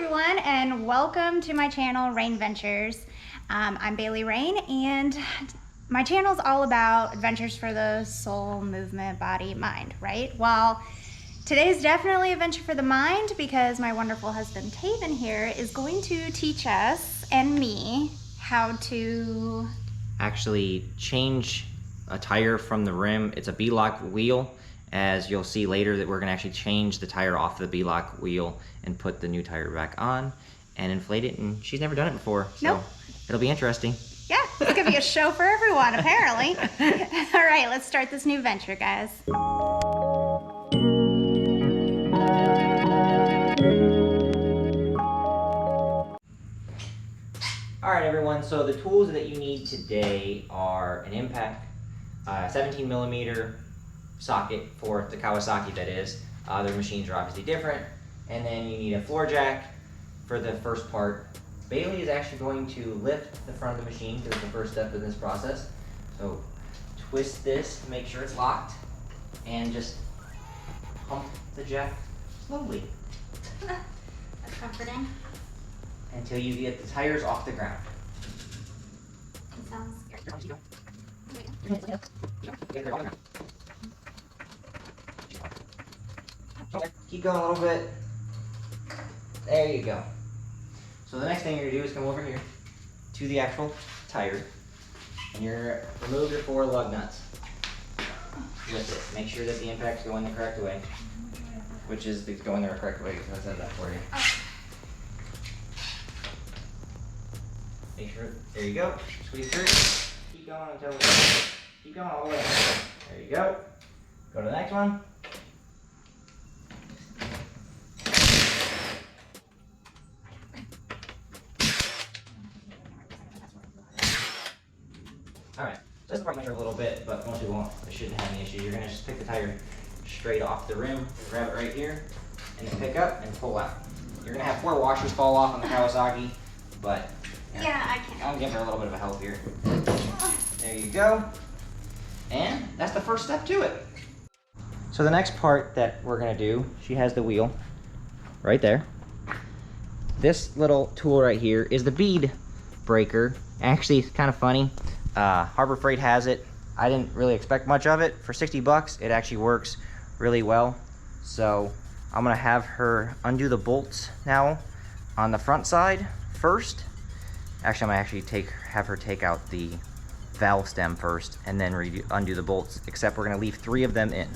everyone, and welcome to my channel, Rayne Ventures. I'm Bailey Rayne, and my channel is all about adventures for the soul, movement, body, mind, right? Well, today's definitely a venture for the mind because my wonderful husband Tavin here is going to teach us and me how to actually change a tire from the rim. It's a bead-lock wheel. As you'll see later, that we're going to actually change the tire off the bead-lock wheel and put the new tire back on and inflate it, and she's never done it before, so it'll be interesting. Yeah, it's gonna be a show for everyone, apparently. All right, let's start this new venture, guys. All right, everyone, so the tools that you need today are an impact, 17 millimeter socket for the Kawasaki, that is. Their machines are obviously different. And then you need a floor jack for the first part. Bailey is actually going to lift the front of the machine because it's the first step in this process. So twist this to make sure it's locked and just pump the jack slowly. That's comforting. Until you get the tires off the ground. It sounds scary. Keep going a little bit. There you go. So the next thing you're gonna do is come over here to the actual tire, and you're gonna remove your 4 lug nuts with it. Make sure that the impact's going the correct way, which is going the correct way because I said that for you. Make sure, there you go. Squeeze through. Keep going until, keep going all the way. There you go. Go to the next one. Alright, so this part might hurt a little bit, but most people won't. It shouldn't have any issues. You're gonna just pick the tire straight off the rim, grab it right here, and then pick up and pull out. You're gonna have 4 washers fall off on the Kawasaki, but yeah, I can. I'll give her a little bit of a help here. There you go. And that's the first step to it. So the next part that we're gonna do, she has the wheel right there. This little tool right here is the bead breaker. Actually, it's kind of funny. Harbor Freight has it. I didn't really expect much of it. For 60 bucks, it actually works really well. So I'm gonna have her undo the bolts now on the front side first. Actually, I'm gonna have her take out the valve stem first and then undo the bolts, except we're gonna leave 3 of them in.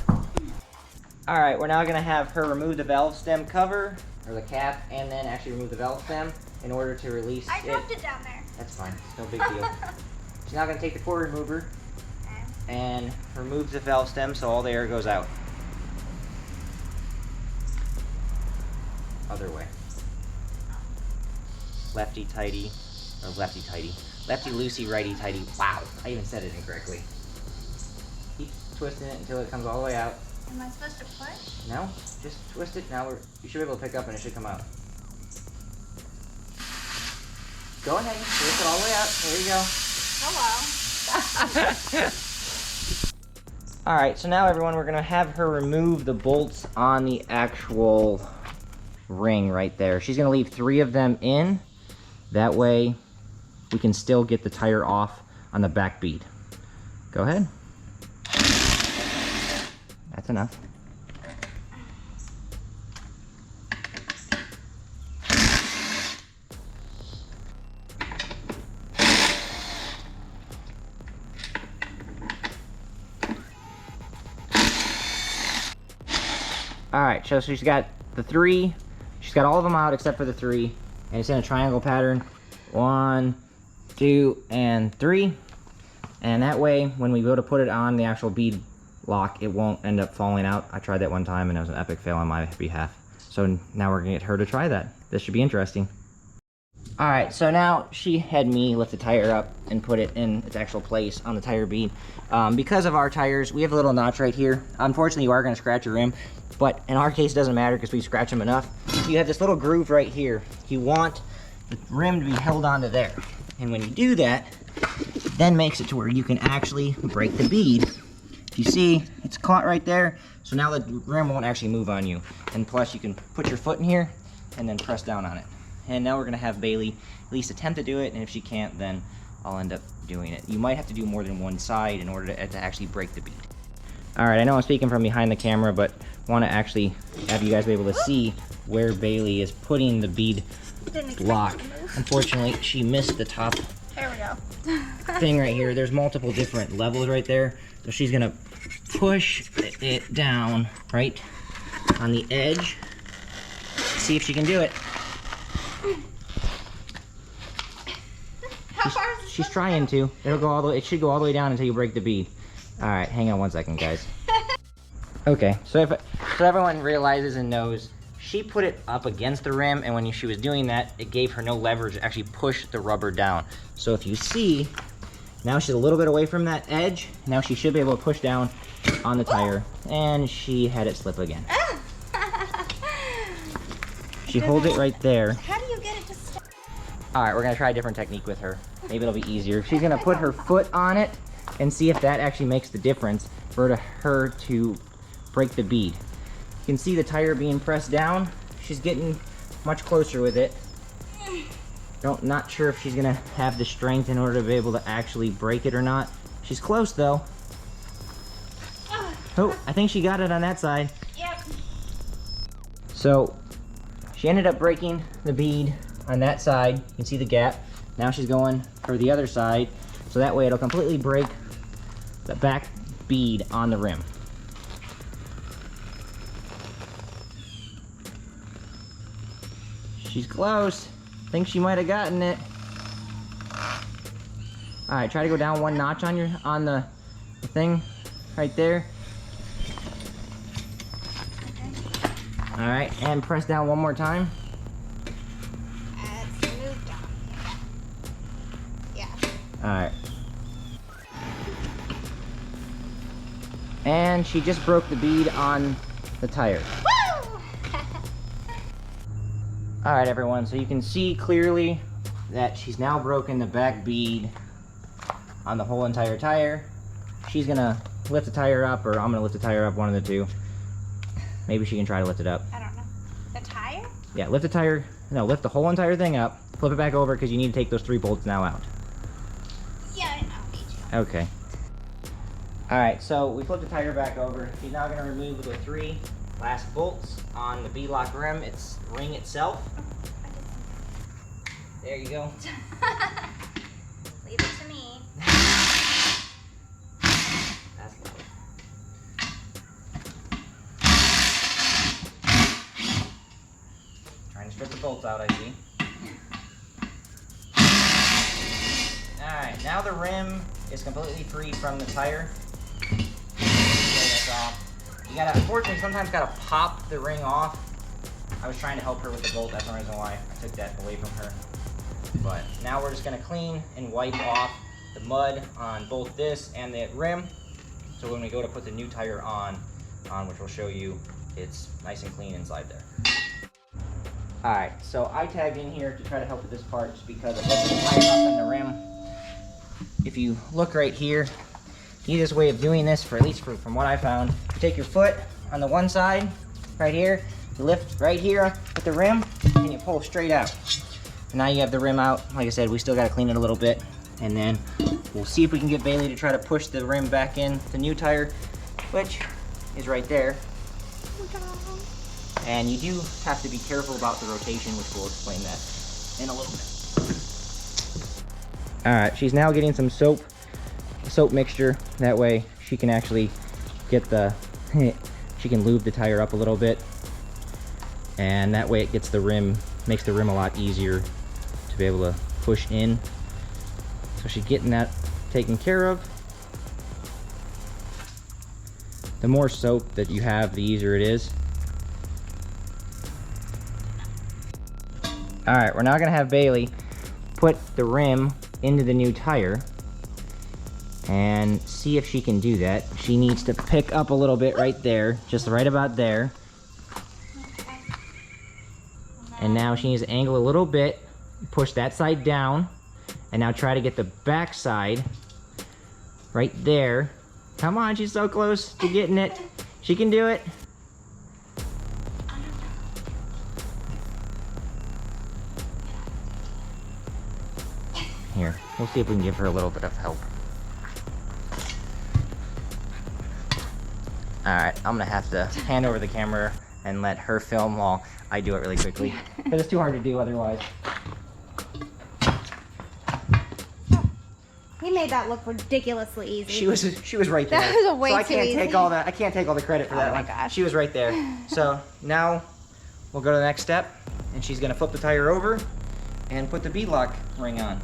All right, we're now gonna have her remove the valve stem cover, or the cap, and then actually remove the valve stem in order to release it. I dropped it down there. That's fine, it's no big deal. She's now gonna take the cord remover and remove the valve stem so all the air goes out. Other way. Lefty tighty, or lefty tighty. Lefty loosey, righty tighty. Wow, I even said it incorrectly. Keep twisting it until it comes all the way out. Am I supposed to push? No, just twist it. Now you should be able to pick up and it should come out. Go ahead, twist it all the way out. There you go. Hello. Alright, so now everyone, we're gonna have her remove the bolts on the actual ring right there. She's gonna leave 3 of them in. That way we can still get the tire off on the back bead. Go ahead. That's enough. Alright, so she's got the 3. She's got all of them out except for the 3. And it's in a triangle pattern. 1, 2, and 3. And that way, when we go to put it on the actual bead lock, it won't end up falling out. I tried that one time and it was an epic fail on my behalf. So now we're gonna get her to try that. This should be interesting. Alright, so now she had me lift the tire up and put it in its actual place on the tire bead. Because of our tires, we have a little notch right here. Unfortunately, you are gonna scratch your rim, but in our case, it doesn't matter because we scratch them enough. You have this little groove right here. You want the rim to be held onto there. And when you do that, it then makes it to where you can actually break the bead. If you see, it's caught right there. So now the rim won't actually move on you. And plus you can put your foot in here and then press down on it. and now we're gonna have Bailey at least attempt to do it, and if she can't, then I'll end up doing it. You might have to do more than one side in order to actually break the bead. All right, I know I'm speaking from behind the camera, but want to actually have you guys be able to see where Bailey is putting the bead block. Unfortunately, she missed the top There we go. thing right here. There's multiple different levels right there. So she's gonna push it down right on the edge. See if she can do it. How far is She's trying to. It'll go all the way. It should go all the way down until you break the bead. All right, hang on one second, guys. Okay, so everyone realizes and knows, she put it up against the rim, and when she was doing that, it gave her no leverage to actually push the rubber down. So if you see, now she's a little bit away from that edge. Now she should be able to push down on the tire, and she had it slip again. She holds it right there. How do you get it to stop? All right, we're gonna try a different technique with her. Maybe it'll be easier. She's gonna put her foot on it and see if that actually makes the difference for her to break the bead. You can see the tire being pressed down. She's getting much closer with it. Not sure if she's gonna have the strength in order to be able to actually break it or not. She's close though. Oh, I think she got it on that side. Yep. So she ended up breaking the bead on that side. You can see the gap. Now she's going for the other side, so that way it'll completely break the back bead on the rim. She's close. Think she might have gotten it. All right, try to go down one notch on the thing right there. All right, and press down one more time. It's moved on. Yeah. All right. And she just broke the bead on the tire. Woo! All right, everyone, so you can see clearly that she's now broken the back bead on the whole entire tire. She's gonna lift the tire up, or I'm gonna lift the tire up, one of the two. Maybe she can try to lift it up. I don't know. The tire? Yeah, lift the tire, no, lift the whole entire thing up, flip it back over, because you need to take those 3 bolts now out. Yeah, I know. Me too. Okay. All right, so we flipped the tire back over. She's now gonna remove the 3 last bolts on the bead-lock rim. It's ring itself. There you go. Leave it to me. That's loud. Trying to strip the bolts out, I see. Alright, now the rim is completely free from the tire. That's off. You gotta, unfortunately, sometimes gotta pop the ring off. I was trying to help her with the bolt, that's the reason why I took that away from her. But now we're just gonna clean and wipe off the mud on both this and the rim. So when we go to put the new tire on which we'll show you, it's nice and clean inside there. Alright, so I tagged in here to try to help with this part just because of lifting the tire up in the rim. If you look right here, the easiest way of doing this, at least from what I found, you take your foot on the one side, right here, you lift right here with the rim, and you pull straight out. And now you have the rim out. Like I said, we still got to clean it a little bit, and then we'll see if we can get Bailey to try to push the rim back in the new tire, which is right there. And you do have to be careful about the rotation, which we'll explain that in a little bit. All right, she's now getting some soap mixture. That way she can actually get she can lube the tire up a little bit. And that way it gets the rim, makes the rim a lot easier to be able to push in. So she's getting that taken care of. The more soap that you have, the easier it is. All right, we're now gonna have Bailey put the rim into the new tire and see if she can do that. She needs to pick up a little bit right there, just right about there. And now she needs to angle a little bit, push that side down, and now try to get the back side right there. Come on, she's so close to getting it. She can do it. Here, we'll see if we can give her a little bit of help. Alright, I'm gonna have to hand over the camera and let her film while I do it really quickly. Because it's too hard to do otherwise. He made that look ridiculously easy. She was right there. That was a way so I too can't easy. take all that. I can't take all the credit for that my one. gosh. She was right there. So now we'll go to the next step, and she's gonna flip the tire over and put the bead lock ring on.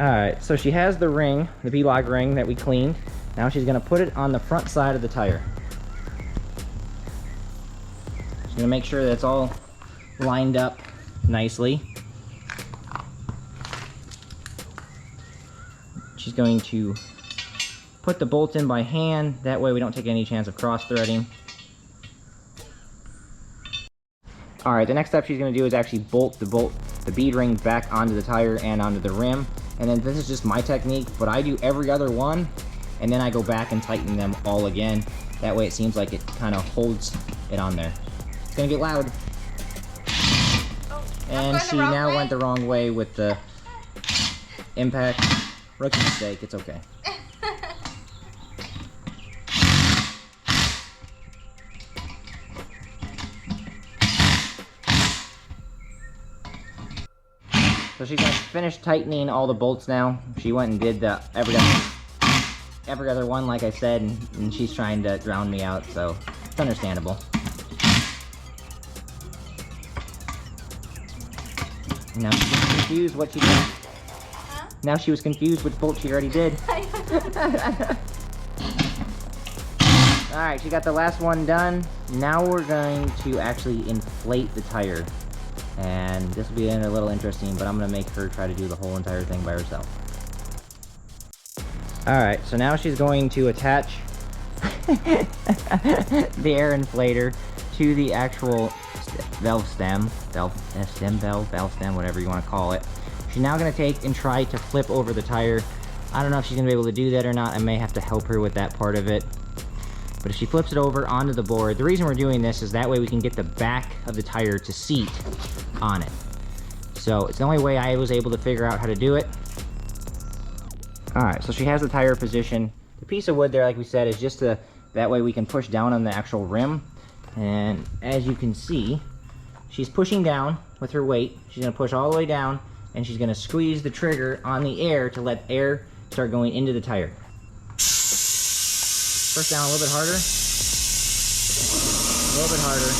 All right, so she has the ring, the bead lock ring that we cleaned. Now she's gonna put it on the front side of the tire. She's gonna make sure that it's all lined up nicely. She's going to put the bolts in by hand. That way we don't take any chance of cross-threading. All right, the next step she's gonna do is actually bolt the bead ring back onto the tire and onto the rim. And then this is just my technique, but I do every other one, and then I go back and tighten them all again. That way it seems like it kind of holds it on there. It's gonna get loud. Oh, and she now went the wrong way with the impact. Rookie mistake, it's okay. So she's gonna finish tightening all the bolts now. She went and did the every other one, like I said, and she's trying to drown me out, so it's understandable. Now she's confused what she did. Huh? Now she was confused which bolt she already did. Alright, she got the last one done. Now we're going to actually inflate the tire. And this will be a little interesting, but I'm going to make her try to do the whole entire thing by herself. Alright, so now she's going to attach the air inflator to the actual valve stem, whatever you want to call it. She's now going to take and try to flip over the tire. I don't know if she's going to be able to do that or not. I may have to help her with that part of it. But if she flips it over onto the board, the reason we're doing this is that way we can get the back of the tire to seat on it. So it's the only way I was able to figure out how to do it. Alright, so she has the tire position. The piece of wood there, like we said, is just that way we can push down on the actual rim. And as you can see, she's pushing down with her weight. She's going to push all the way down, and she's going to squeeze the trigger on the air to let air start going into the tire. Push down a little bit harder. A little bit harder.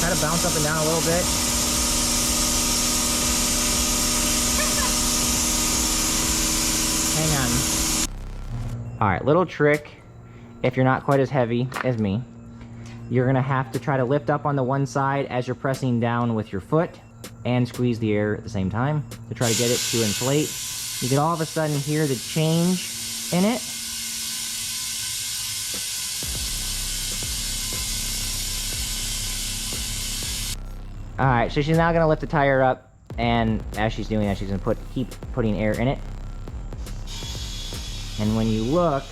Try to bounce up and down a little bit. Hang on. Alright, little trick. If you're not quite as heavy as me, you're going to have to try to lift up on the one side as you're pressing down with your foot and squeeze the air at the same time to try to get it to inflate. You can all of a sudden hear the change in it. Alright, so she's now going to lift the tire up, and as she's doing that, she's going to keep putting air in it. And when you look,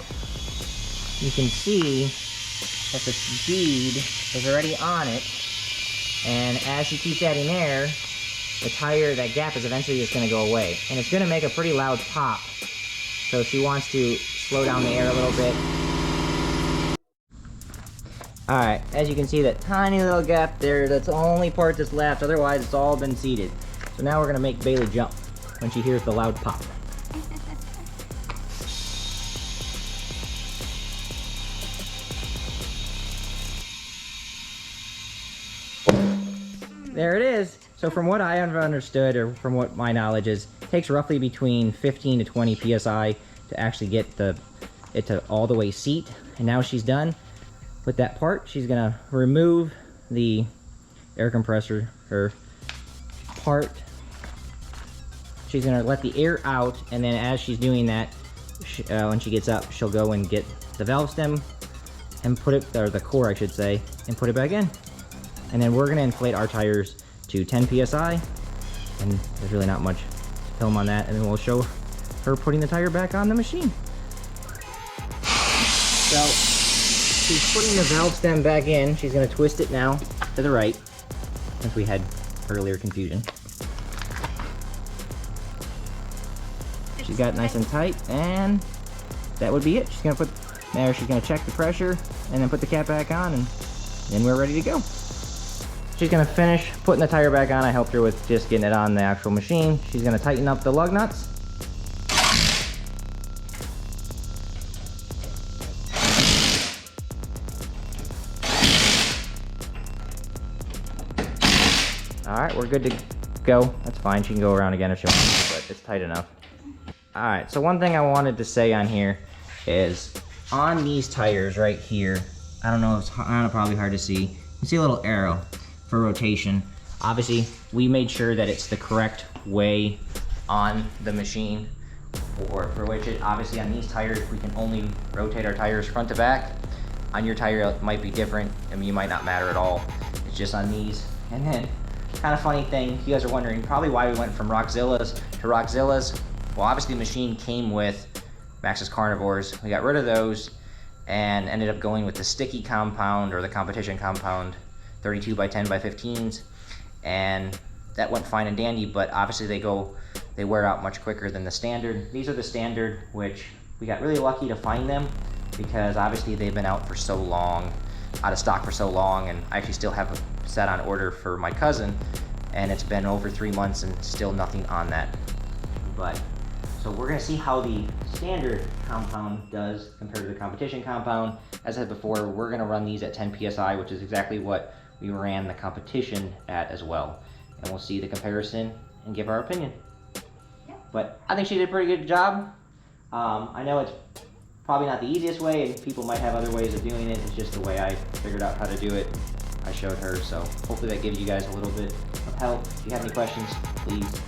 you can see that the bead is already on it, and as she keeps adding air, the tire, that gap is eventually just going to go away. And it's going to make a pretty loud pop. So she wants to slow down the air a little bit. Alright, as you can see, that tiny little gap there, that's the only part that's left. Otherwise, it's all been seated. So now we're going to make Bailey jump when she hears the loud pop. There it is. So from what I have understood, or from what my knowledge is, it takes roughly between 15 to 20 psi to actually get it to all the way seat. And now she's done with that part. She's gonna remove the air compressor, her part. She's gonna let the air out, and then as she's doing that, when she gets up, she'll go and get the valve stem and put it, or the core I should say, and put it back in. And then we're gonna inflate our tires to 10 psi, and there's really not much to film on that, and then we'll show her putting the tire back on the machine. So she's putting the valve stem back in. She's gonna twist it now to the right, since we had earlier confusion. got nice and tight, and that would be it. She's gonna check the pressure and then put the cap back on, and then we're ready to go. She's gonna finish putting the tire back on. I helped her with just getting it on the actual machine. She's gonna tighten up the lug nuts. All right, we're good to go. That's fine. She can go around again if she wants to, but it's tight enough. All right, so one thing I wanted to say on here is on these tires right here, I don't know, it's probably hard to see. You see a little arrow for rotation. Obviously, we made sure that it's the correct way on the machine for which it, obviously on these tires, we can only rotate our tires front to back. On your tire, it might be different. I mean, you might not matter at all. It's just on these. And then, kind of funny thing, you guys are wondering probably why we went from Roxxzillas to Roxxzillas. Well, obviously the machine came with Maxxis Carnivores. We got rid of those and ended up going with the sticky compound or the competition compound 32 by 10 by 15s, and that went fine and dandy, but obviously they wear out much quicker than the standard. These are the standard, which we got really lucky to find them because obviously they've been out for so long, out of stock for so long, and I actually still have a set on order for my cousin, and it's been over 3 months and still nothing on that. But so we're gonna see how the standard compound does compared to the competition compound. As I said before, we're gonna run these at 10 PSI, which is exactly what we ran the competition at as well. And we'll see the comparison and give our opinion. Yeah. But I think she did a pretty good job. I know it's probably not the easiest way, and people might have other ways of doing it. It's just the way I figured out how to do it. I showed her, so hopefully that gives you guys a little bit of help. If you have any questions, please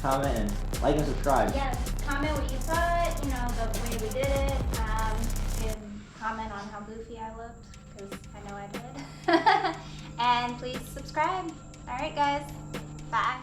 comment and like and subscribe. Yes, comment what you thought, you know, the way we did it. You can comment on how goofy I looked, because I know I did. And please subscribe. All right, guys. Bye.